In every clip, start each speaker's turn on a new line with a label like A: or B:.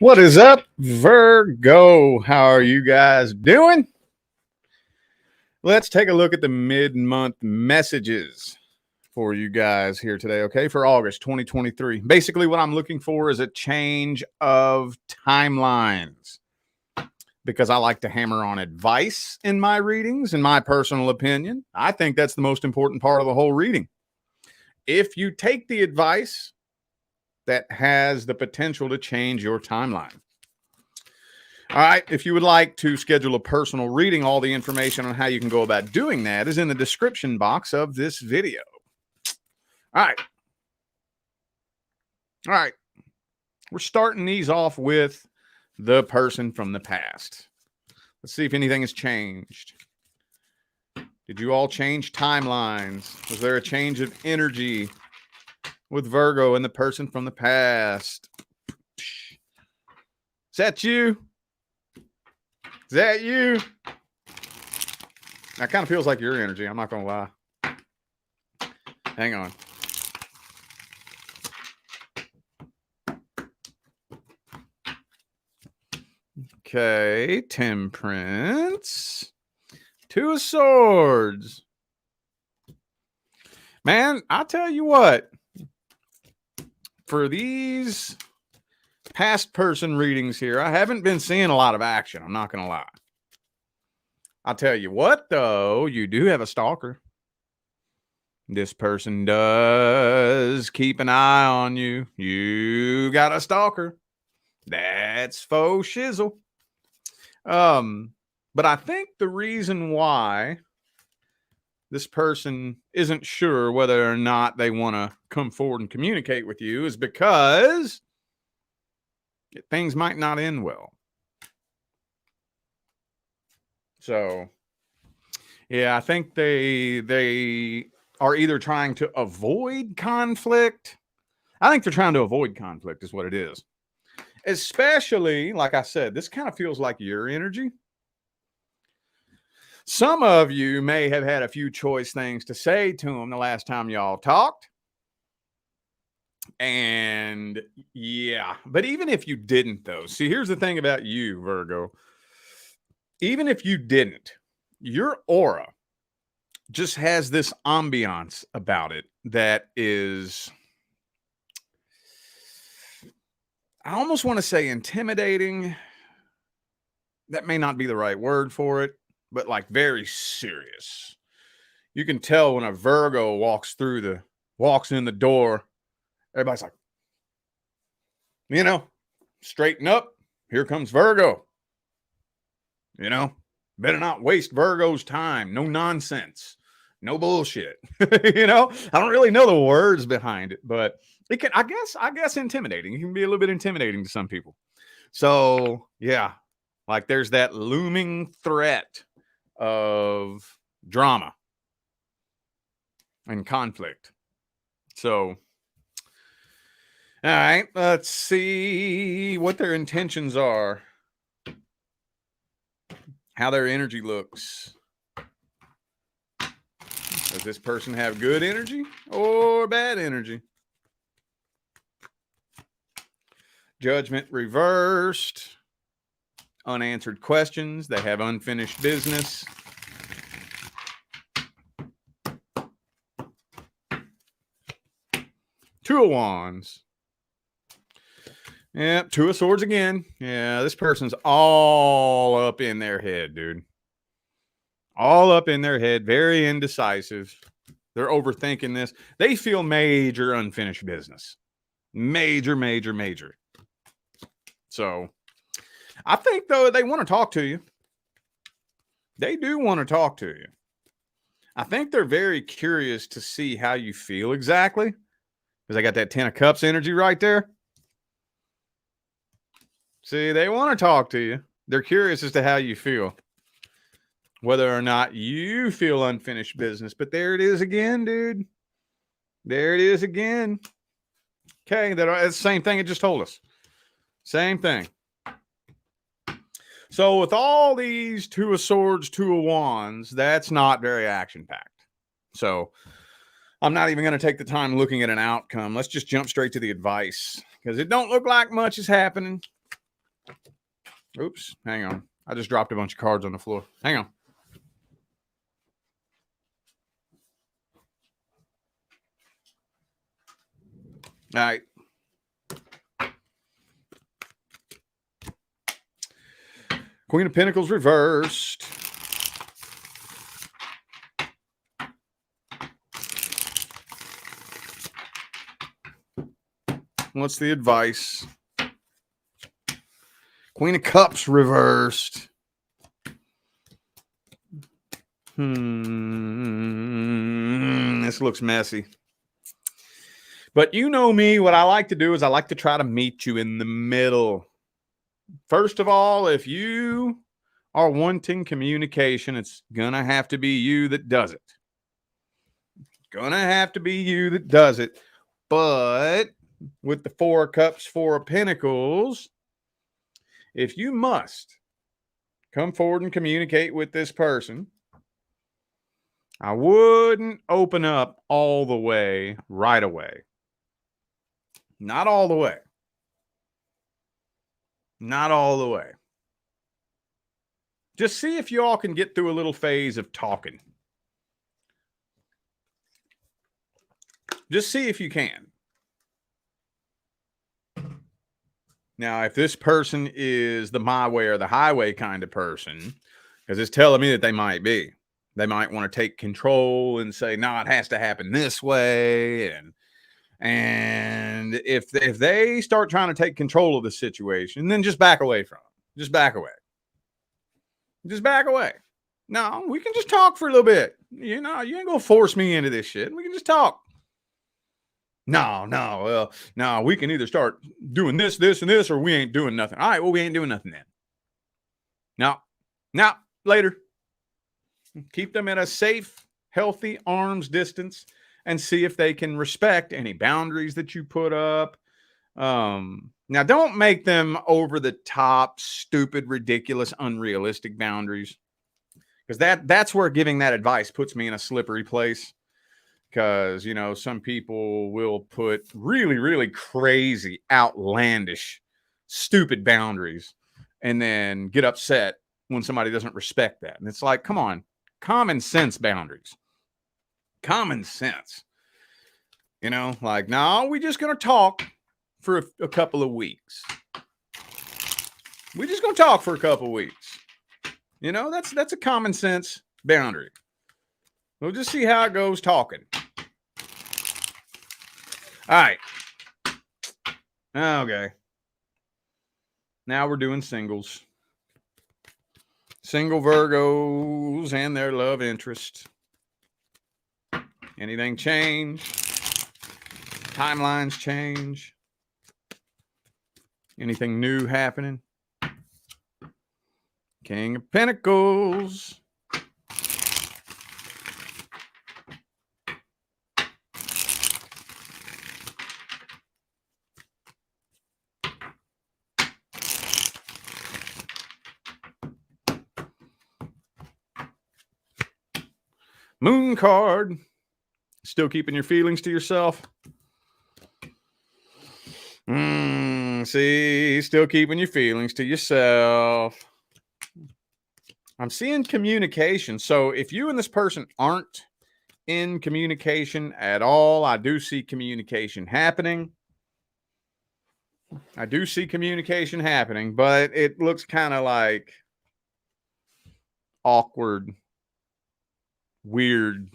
A: What is up, Virgo? How are you guys doing? Let's take a look at the mid-month messages for you guys here today, okay, for August 2023. Basically, what I'm looking for is a change of timelines because I like to hammer on advice in my readings, in my personal opinion. I think that's the most important part of the whole reading. If you take the advice, that has the potential to change your timeline. All right, if you would like to schedule a personal reading, all the information on how you can go about doing that is in the description box of this video. All right. We're starting these off with the person from the past. Let's see if anything has changed. Did you all change timelines? Was there a change of energy with Virgo and the person from the past? Is that you? Is that you? That kind of feels like your energy. I'm not going to lie. Hang on. Okay. Temperance. Two of Swords. Man, I'll tell you what. For these past person readings here, I haven't been seeing a lot of action. I'm not going to lie. I'll tell you what, though, you do have a stalker. This person does keep an eye on you. You got a stalker. That's faux shizzle. But I think the reason why this person isn't sure whether or not they want to come forward and communicate with you is because things might not end well. So, yeah, I think they are either trying to avoid conflict. I think they're trying to avoid conflict is what it is. Especially, like I said, this kind of feels like your energy. Some of you may have had a few choice things to say to them the last time y'all talked. And yeah, but even if you didn't, though, see, here's the thing about you, Virgo. Even if you didn't, your aura just has this ambiance about it that is, I almost want to say intimidating. That may not be the right word for it, but like very serious. You can tell when a Virgo walks in the door, everybody's like, straighten up. Here comes Virgo. Better not waste Virgo's time. No nonsense. No bullshit. I don't really know the words behind it, but it can, I guess intimidating. It can be a little bit intimidating to some people. So yeah, like there's that looming threat of drama and conflict. So, all right, let's see what their intentions are, how their energy looks. Does this person have good energy or bad energy? Judgment reversed. Unanswered questions. They have unfinished business. Two of Wands. Yep, Two of Swords again. Yeah, this person's all up in their head, dude. All up in their head. Very indecisive. They're overthinking this. They feel major unfinished business. Major. So, I think, though, they want to talk to you. They do want to talk to you. I think they're very curious to see how you feel exactly. Because I got that 10 of Cups energy right there. See, they want to talk to you. They're curious as to how you feel. Whether or not you feel unfinished business. But there it is again, dude. There it is again. Okay, that's the same thing it just told us. Same thing. So with all these Two of Swords, Two of Wands, that's not very action-packed. So I'm not even going to take the time looking at an outcome. Let's just jump straight to the advice because it don't look like much is happening. Oops, hang on. I just dropped a bunch of cards on the floor. Hang on. All right. Queen of Pentacles reversed. What's the advice? Queen of Cups reversed. This looks messy. But you know me, what I like to do is I like to try to meet you in the middle. First of all, if you are wanting communication, it's going to have to be you that does it. Going to have to be you that does it. But with the Four of Cups, Four of Pentacles, if you must come forward and communicate with this person, I wouldn't open up all the way right away. Not all the way. Not all the way. Just see if you all can get through a little phase of talking. Just see if you can. Now, if this person is the my way or the highway kind of person, because it's telling me that they might be. They might want to take control and say, no, it has to happen this way. And if they start trying to take control of the situation, then just back away from it. Just back away. Just back away. No, we can just talk for a little bit. You know, you ain't going to force me into this shit. We can just talk. No, we can either start doing this, and this, or we ain't doing nothing. All right, well, we ain't doing nothing then. No, later. Keep them at a safe, healthy arm's distance and see if they can respect any boundaries that you put up. Now, don't make them over the top, stupid, ridiculous, unrealistic boundaries, because that's where giving that advice puts me in a slippery place. Because, you know, some people will put really, really crazy, outlandish, stupid boundaries and then get upset when somebody doesn't respect that. And it's like, come on, common sense boundaries. Common sense. You know, like, no, we're just going to talk for a couple of weeks. We're just going to talk for a couple of weeks. You know, that's a common sense boundary. We'll just see how it goes talking. All right. Okay. Now we're doing singles. Single Virgos and their love interest. Anything change? Timelines change? Anything new happening? King of Pentacles. Moon card. Still keeping your feelings to yourself? See, still keeping your feelings to yourself. I'm seeing communication. So if you and this person aren't in communication at all, I do see communication happening. I do see communication happening, but it looks kind of like awkward, weird,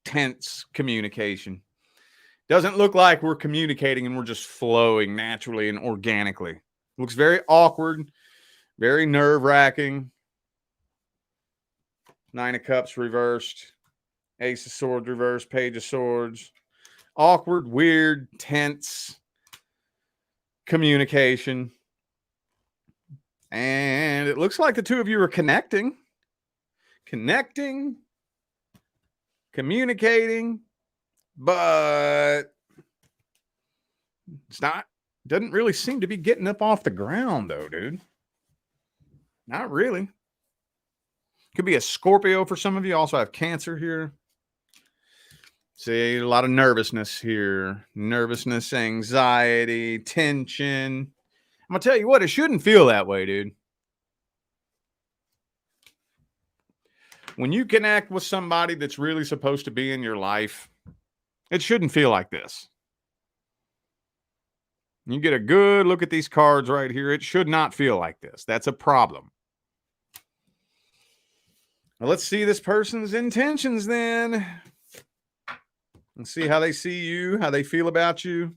A: tense communication. Doesn't look like we're communicating and we're just flowing naturally and organically. Looks very awkward, very nerve-wracking. Nine of Cups reversed. Ace of Swords reversed. Page of Swords. Awkward, weird, tense communication. And it looks like the two of you are connecting, communicating, but doesn't really seem to be getting up off the ground though, dude. Not really. Could be a Scorpio for some of you. Also have Cancer here. See, a lot of nervousness here. Nervousness, anxiety, tension. I'm going to tell you what, it shouldn't feel that way, dude. When you connect with somebody that's really supposed to be in your life, it shouldn't feel like this. You get a good look at these cards right here. It should not feel like this. That's a problem. Well, let's see this person's intentions then. And see how they see you, how they feel about you.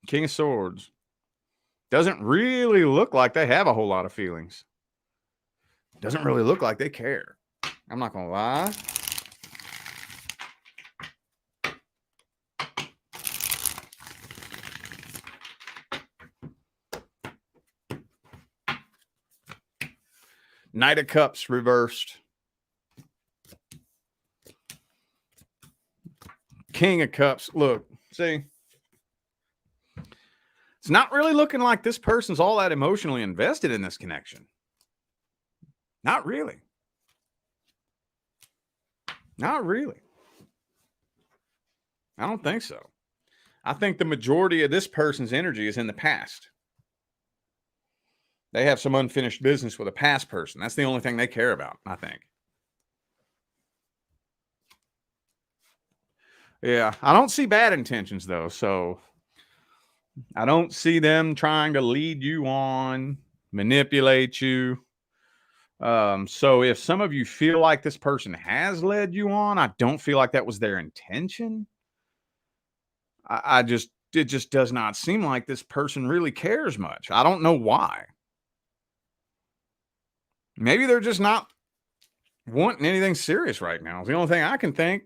A: King of Swords. Doesn't really look like they have a whole lot of feelings. Doesn't really look like they care. I'm not going to lie. Knight of Cups reversed. King of Cups. Look, see? It's not really looking like this person's all that emotionally invested in this connection. Not really. Not really. I don't think so. I think the majority of this person's energy is in the past. They have some unfinished business with a past person. That's the only thing they care about, I think. Yeah, I don't see bad intentions, though. So I don't see them trying to lead you on, manipulate you. So if some of you feel like this person has led you on, I don't feel like that was their intention. It just does not seem like this person really cares much. I don't know why. Maybe they're just not wanting anything serious right now. It's the only thing I can think.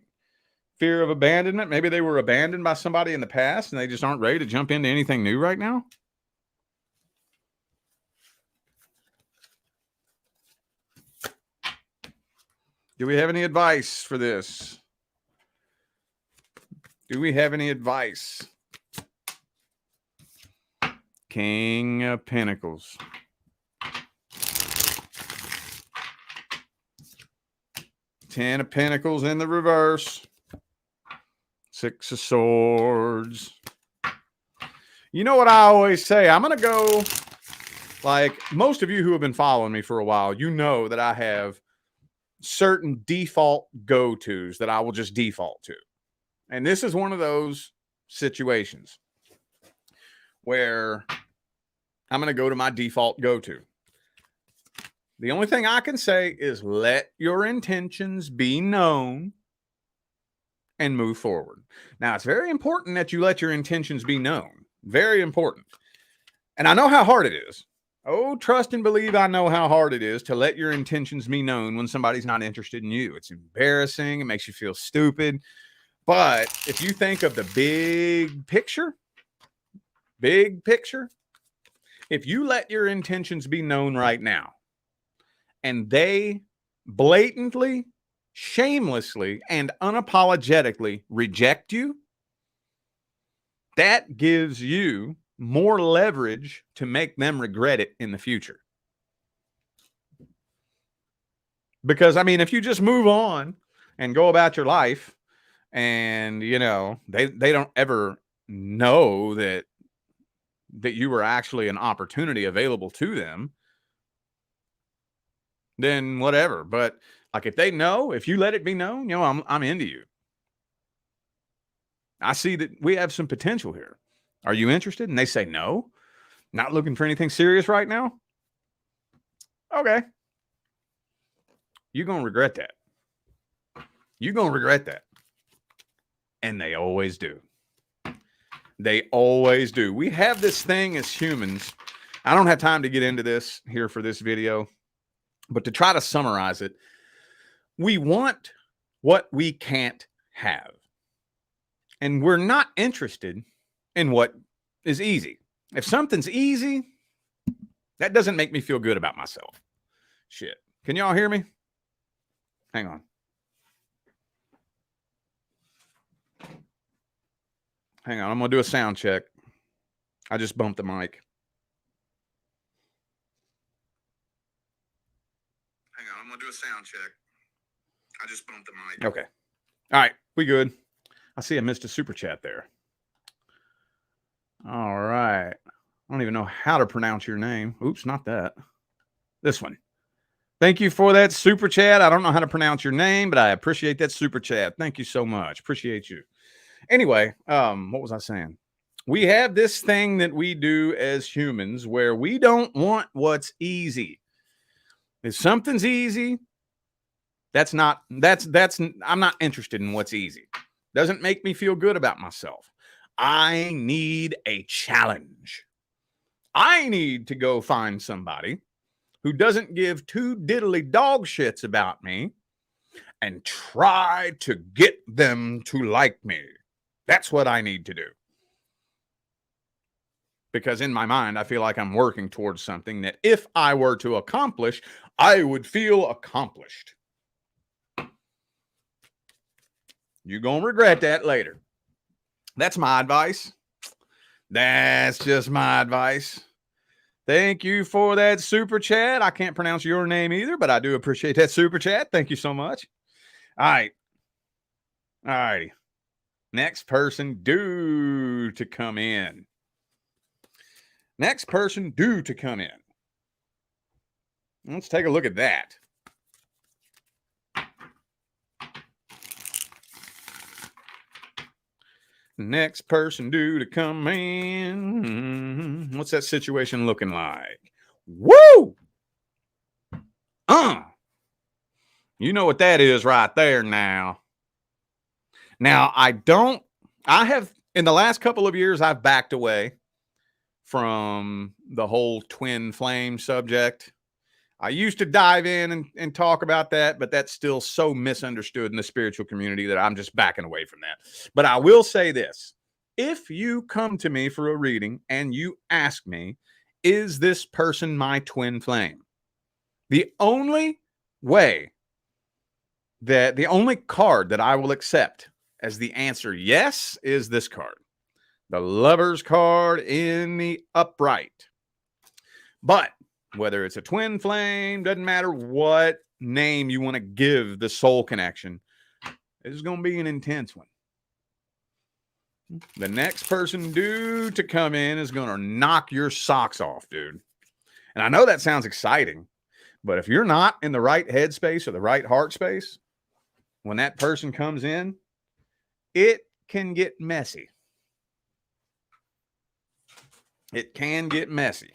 A: Fear of abandonment. Maybe they were abandoned by somebody in the past and they just aren't ready to jump into anything new right now. Do we have any advice for this? Do we have any advice? King of Pentacles. Ten of Pentacles in the reverse. Six of Swords. You know what I always say? I'm going to go, like most of you who have been following me for a while, you know that I have certain default go-tos that I will just default to. And this is one of those situations where I'm going to go to my default go-to. The only thing I can say is let your intentions be known and move forward. Now, it's very important that you let your intentions be known. Very important. And I know how hard it is. Oh, trust and believe I know how hard it is to let your intentions be known when somebody's not interested in you. It's embarrassing. It makes you feel stupid. But if you think of the big picture, if you let your intentions be known right now and they blatantly, shamelessly, and unapologetically reject you, that gives you more leverage to make them regret it in the future. Because, I mean, if you just move on and go about your life and, you know, they don't ever know that you were actually an opportunity available to them, then whatever. But like if they know, if you let it be known, you know, I'm into you. I see that we have some potential here. Are you interested? And they say no, not looking for anything serious right now. Okay. You're going to regret that. You're going to regret that. And they always do. They always do. We have this thing as humans. I don't have time to get into this here for this video, but to try to summarize it, we want what we can't have. And we're not interested in what is easy. If something's easy, that doesn't make me feel good about myself. Shit. Can y'all hear me? Hang on. Hang on. I'm going to do a sound check. I just bumped the mic. Hang on. I'm going to do a sound check. I just bumped the mic. Okay. All right. We good. I see I missed a super chat there. All right. I don't even know how to pronounce your name. Oops, not that. This one. Thank you for that super chat. I don't know how to pronounce your name, but I appreciate that super chat. Thank you so much. Appreciate you. Anyway, what was I saying? We have this thing that we do as humans where we don't want what's easy. If something's easy, I'm not interested in what's easy. Doesn't make me feel good about myself. I need a challenge. I need to go find somebody who doesn't give two diddly dog shits about me and try to get them to like me. That's what I need to do. Because in my mind, I feel like I'm working towards something that if I were to accomplish, I would feel accomplished. You're going to regret that later. That's my advice. That's just my advice. Thank you for that super chat. I can't pronounce your name either, but I do appreciate that super chat. Thank you so much. All right. All right. Next person due to come in. Next person due to come in. Let's take a look at that. Next person due to come in. What's that situation looking like? Woo! You know what that is right there now. Now, I have, in the last couple of years, I've backed away from the whole twin flame subject. I used to dive in and talk about that, but that's still so misunderstood in the spiritual community that I'm just backing away from that. But I will say this. If you come to me for a reading and you ask me, is this person my twin flame? The only card that I will accept as the answer yes is this card. The Lover's card in the upright. But whether it's a twin flame, doesn't matter what name you want to give the soul connection, this is going to be an intense one. The next person due to come in is going to knock your socks off, dude. And I know that sounds exciting, but if you're not in the right headspace or the right heart space, when that person comes in, it can get messy. It can get messy.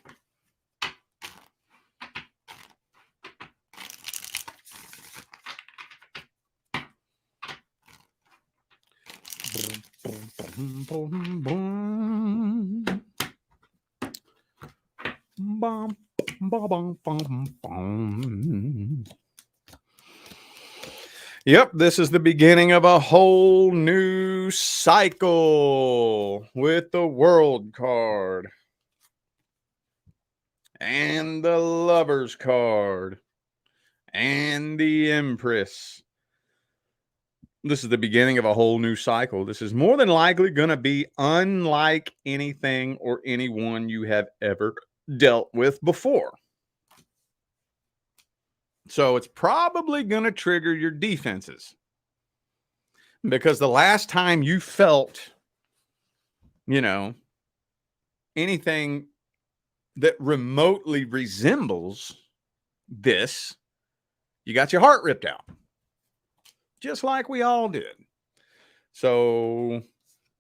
A: Yep, this is the beginning of a whole new cycle with the World card and the Lover's card and the Empress. This is the beginning of a whole new cycle. This is more than likely going to be unlike anything or anyone you have ever dealt with before. So it's probably going to trigger your defenses. Because the last time you felt, anything that remotely resembles this, you got your heart ripped out. Just like we all did. So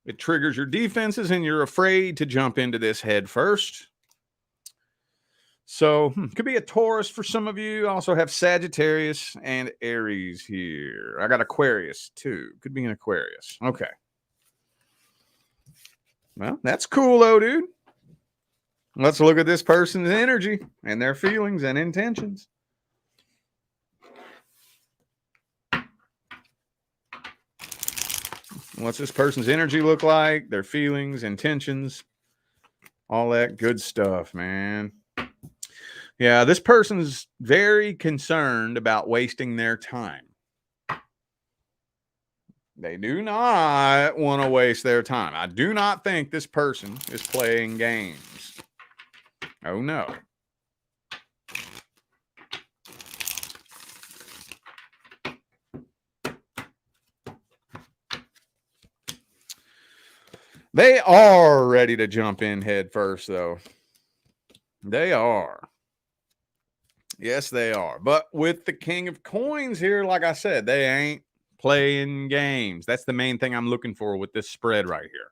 A: it triggers your defenses and you're afraid to jump into this head first. So could be a Taurus for some of you. I also have Sagittarius and Aries here. I got Aquarius too. Could be an Aquarius. Okay. Well, that's cool though, dude. Let's look at this person's energy and their feelings and intentions. What's this person's energy look like? Their feelings, intentions, all that good stuff, man. Yeah, this person's very concerned about wasting their time. They do not want to waste their time. I do not think this person is playing games. Oh, no. They are ready to jump in head first, though. They are. Yes, they are. But with the King of Coins here, like I said, they ain't playing games. That's the main thing I'm looking for with this spread right here.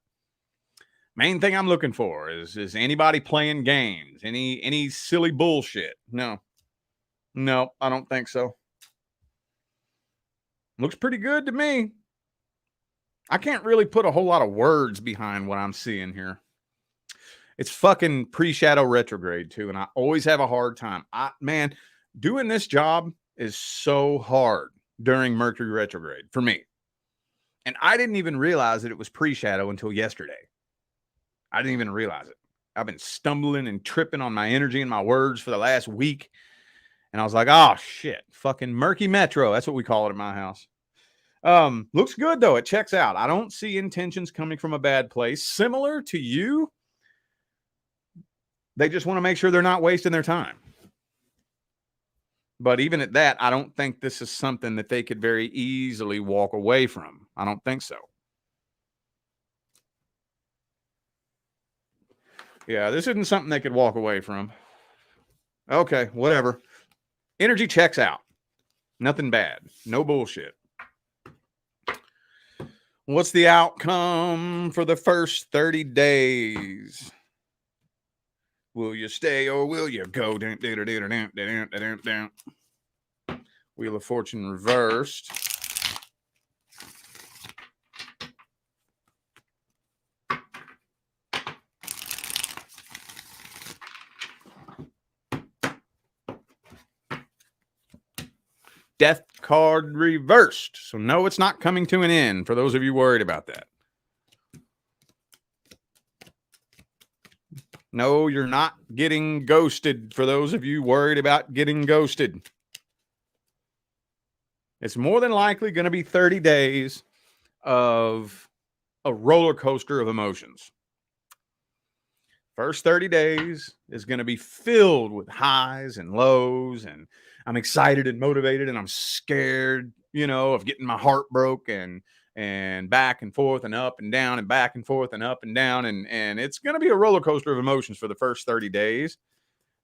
A: Main thing I'm looking for is anybody playing games, any silly bullshit. No, I don't think so. Looks pretty good to me. I can't really put a whole lot of words behind what I'm seeing here. It's fucking pre-shadow retrograde too, and I always have a hard time. Man, doing this job is so hard during Mercury retrograde for me. And I didn't even realize that it was pre-shadow until yesterday. I didn't even realize it. I've been stumbling and tripping on my energy and my words for the last week. And I was like, oh shit, fucking murky metro. That's what we call it at my house. Looks good though. It checks out. I don't see intentions coming from a bad place. Similar to you, they just want to make sure they're not wasting their time. But even at that, I don't think this is something that they could very easily walk away from. I don't think so. Yeah, this isn't something they could walk away from. Okay, whatever. Energy checks out. Nothing bad. No bullshit. What's the outcome for the first 30 days? Will you stay or will you go? Wheel of Fortune reversed. Death card reversed. So no, it's not coming to an end for those of you worried about that. No, you're not getting ghosted for those of you worried about getting ghosted. It's more than likely going to be 30 days of a roller coaster of emotions. First 30 days is going to be filled with highs and lows, and I'm excited and motivated, and I'm scared, of getting my heart broke and back and forth and up and down and back and forth and up and down. And it's going to be a roller coaster of emotions for the first 30 days.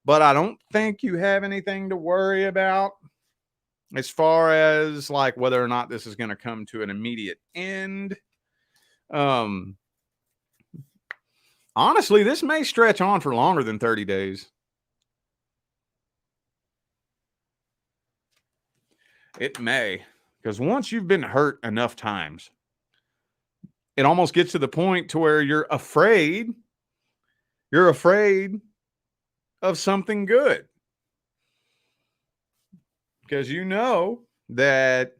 A: But I don't think you have anything to worry about as far as like whether or not this is going to come to an immediate end. Honestly, this may stretch on for longer than 30 days. It may, because once you've been hurt enough times, it almost gets to the point to where you're afraid of something good. Because you know that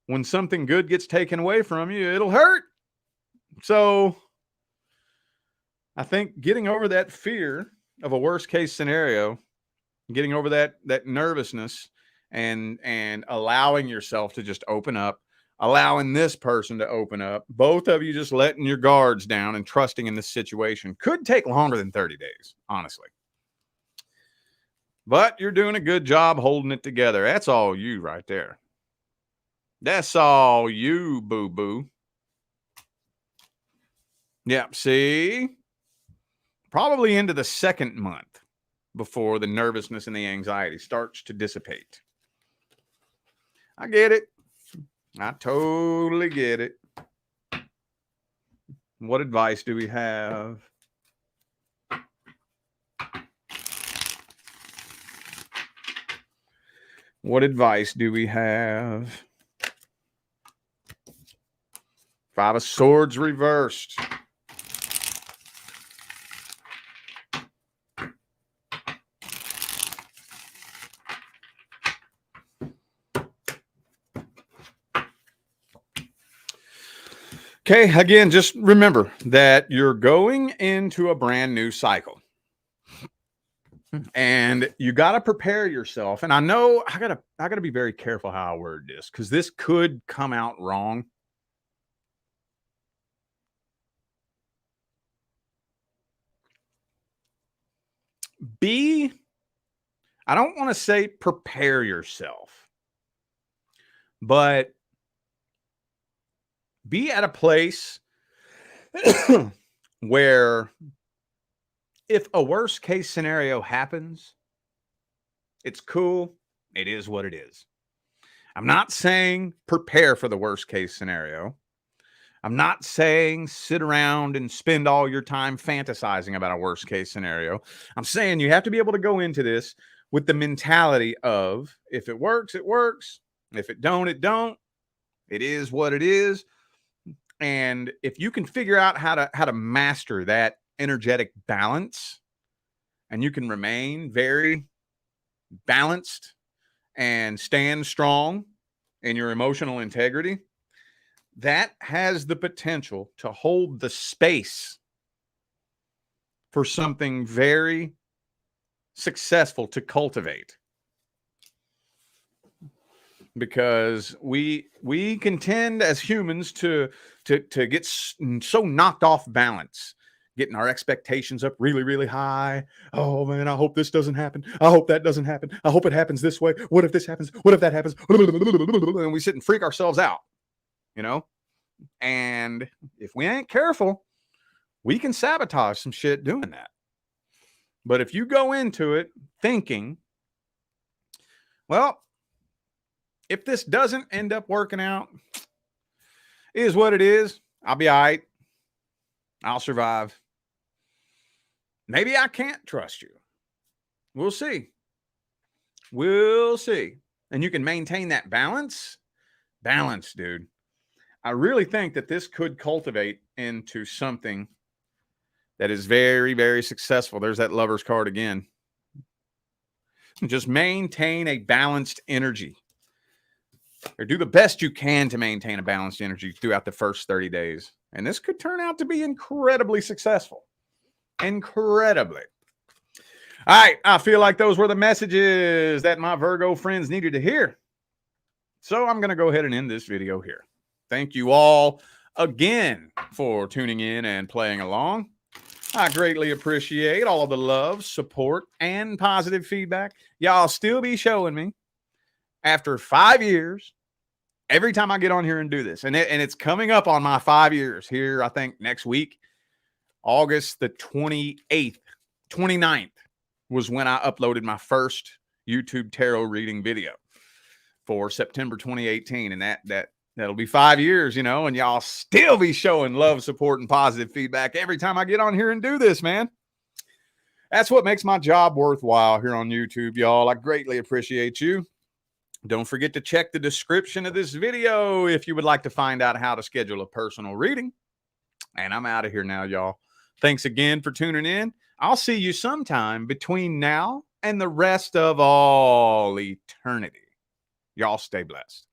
A: when something good gets taken away from you, it'll hurt. So I think getting over that fear of a worst case scenario, getting over that nervousness and allowing yourself to just open up, allowing this person to open up, both of you just letting your guards down and trusting in this situation could take longer than 30 days, honestly. But you're doing a good job holding it together. That's all you right there. That's all you, boo-boo. Yep, see? Probably into the second month before the nervousness and the anxiety starts to dissipate. I get it. I totally get it. What advice do we have? What advice do we have? Five of Swords reversed. Okay, again, just remember that you're going into a brand new cycle. And you got to prepare yourself. And I know I gotta be very careful how I word this, because this could come out wrong. I don't want to say prepare yourself, but be at a place where if a worst case scenario happens, it's cool. It is what it is. I'm not saying prepare for the worst case scenario. I'm not saying sit around and spend all your time fantasizing about a worst case scenario. I'm saying you have to be able to go into this with the mentality of if it works, it works. If it don't, it don't. It is what it is. And if you can figure out how to master that energetic balance, and you can remain very balanced and stand strong in your emotional integrity, that has the potential to hold the space for something very successful to cultivate. Because we can tend as humans to get so knocked off balance, getting our expectations up really, really high. Oh man, I hope this doesn't happen. I hope that doesn't happen. I hope it happens this way. What if this happens? What if that happens? And we sit and freak ourselves out, you know? And if we ain't careful, we can sabotage some shit doing that. But if you go into it thinking, well, if this doesn't end up working out, it is what it is. I'll be all right. I'll survive. Maybe I can't trust you. We'll see. We'll see. And you can maintain that balance. Balance, dude. I really think that this could cultivate into something that is very, very successful. There's that Lover's card again. Just maintain a balanced energy. Or do the best you can to maintain a balanced energy throughout the first 30 days. And this could turn out to be incredibly successful. Incredibly. All right. I feel like those were the messages that my Virgo friends needed to hear. So I'm going to go ahead and end this video here. Thank you all again for tuning in and playing along. I greatly appreciate all of the love, support, and positive feedback y'all still be showing me after 5 years. Every time I get on here and do this, and it's coming up on my 5 years here, I think next week, August the 28th, 29th was when I uploaded my first YouTube tarot reading video for September 2018. And that'll be 5 years, you know, and y'all still be showing love, support, and positive feedback every time I get on here and do this, man. That's what makes my job worthwhile here on YouTube, y'all. I greatly appreciate you. Don't forget to check the description of this video if you would like to find out how to schedule a personal reading. And I'm out of here now, y'all. Thanks again for tuning in. I'll see you sometime between now and the rest of all eternity. Y'all stay blessed.